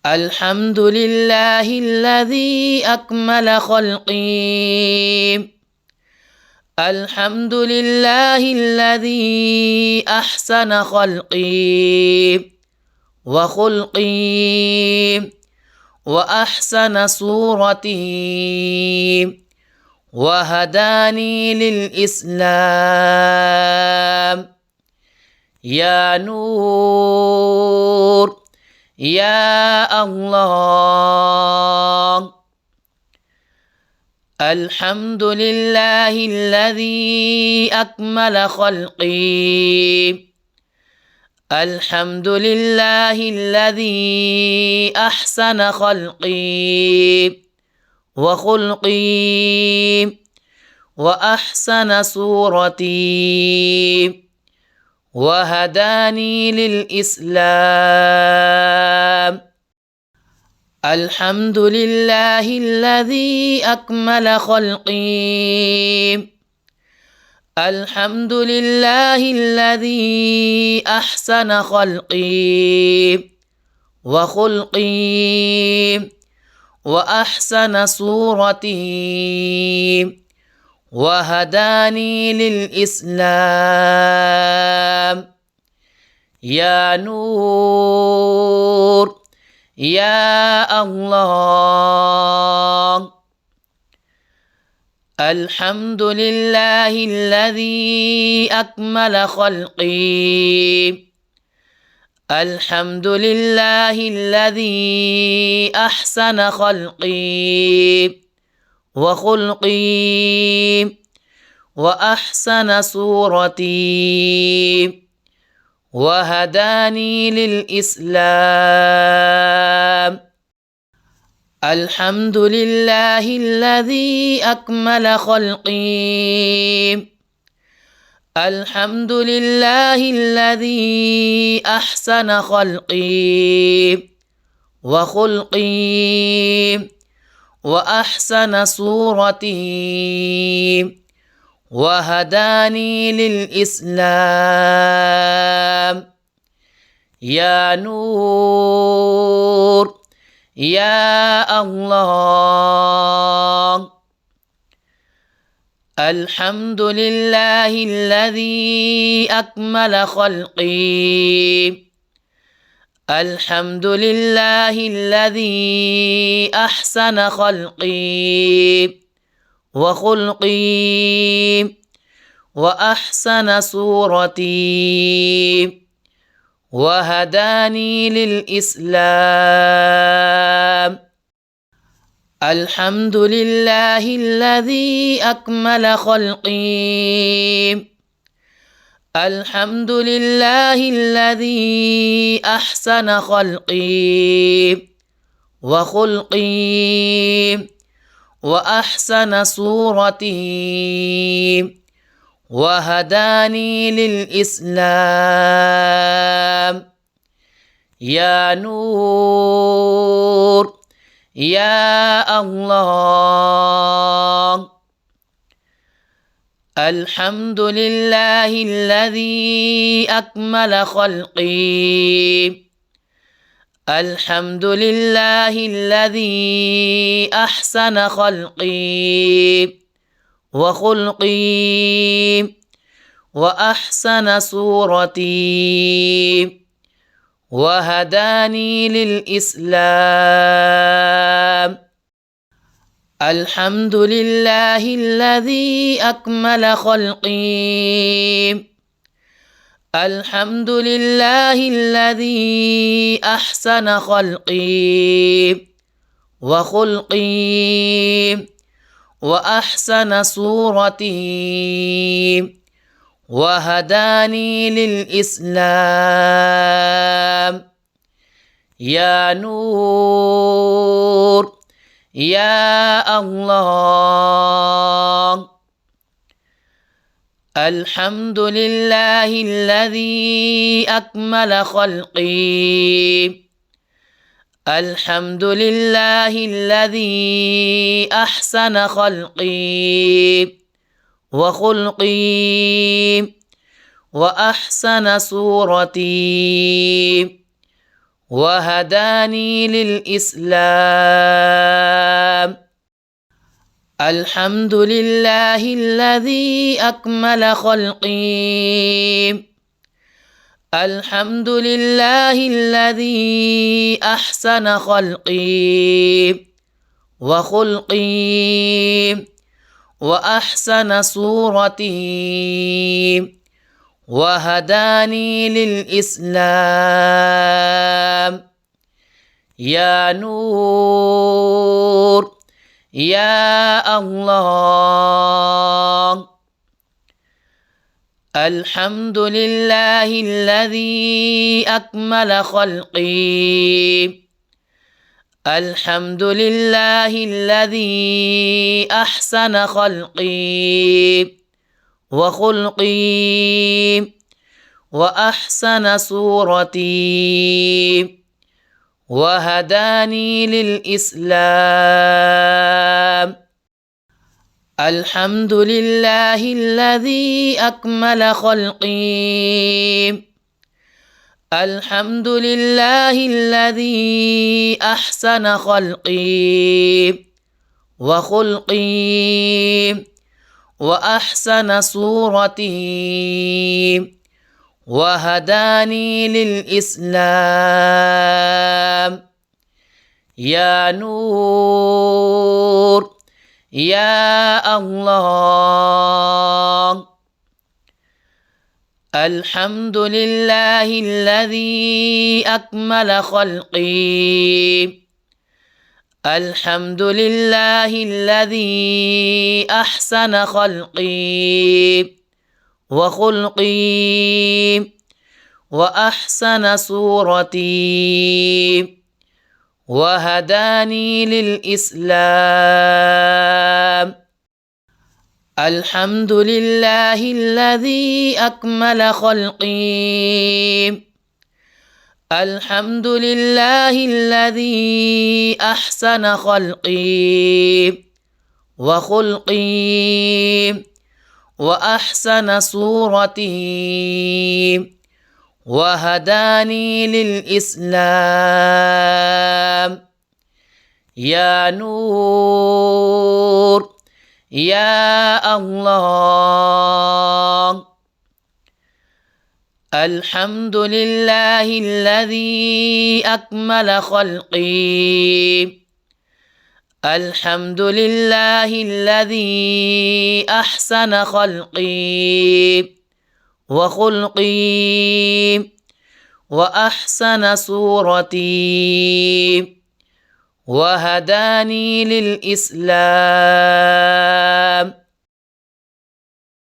الحمد لله الذي أكمل خلقي. الحمد لله الذي أحسن خلقي وخلقي وأحسن صورتي وهداني للإسلام. يا نور يا الله. الحمد لله الذي أكمل خلقي. الحمد لله الذي أحسن خلقي وخلقي وأحسن صورتي وهداني للإسلام. الحمد لله الذي أكمل خلقي. الحمد لله الذي أحسن خلقي وخلقي وأحسن صورتي وهداني للإسلام. يا نور يا الله. الحمد لله الذي أكمل خلقي. الحمد لله الذي أحسن خلقي وخلقي وأحسن صورتي وهداني للإسلام. الحمد لله الذي أكمل خلقي. الحمد لله الذي أحسن خلقي وخلقي وأحسن صورتي وهداني للإسلام. يا نور يا الله. الحمد لله الذي أكمل خلقي. الحمد لله الذي أحسن خلقي وخلقي وأحسن صورتي وهداني للإسلام. الحمد لله الذي أكمل خلقي. الحمد لله الذي أحسن خلقي وخلقي وأحسن صورتي وهداني للإسلام. يا نور يا الله. الحمد لله الذي أكمل خلقي. الحمد لله الذي أحسن خلقي وخلقي وأحسن صورتي وهداني للإسلام. الحمد لله الذي أكمل خلقي. الحمد لله الذي أحسن خلقي وخلقي وأحسن صورتي وهداني للإسلام. يا نور يا الله. الحمد لله الذي أكمل خلقي. الحمد لله الذي أحسن خلقي وخلقي وأحسن صورتي وهداني للإسلام. الحمد لله الذي أكمل خلقي. الحمد لله الذي أحسن خلقي وخلقي وأحسن صورتي وهداني للإسلام. يا نور يا الله. الحمد لله الذي أكمل خلقي. الحمد لله الذي أحسن خلقي وخلقي وأحسن صورتي وهداني للإسلام. الحمد لله الذي أكمل خلقي. الحمد لله الذي أحسن خلقي وخلقي وأحسن صورتي وهداني للإسلام. يا نور يا الله. الحمد لله الذي أكمل خلقي. الحمد لله الذي أحسن خلقي وخلقي وأحسن صورتي وهداني للإسلام. الحمد لله الذي أكمل خلقي. الحمد لله الذي أحسن خلقي وخلقي وأحسن صورتي وهداني للإسلام. يا نور يا الله. الحمد لله الذي أكمل خلقي. الحمد لله الذي أحسن خلقي وخلقي وأحسن صورتي وهداني للإسلام.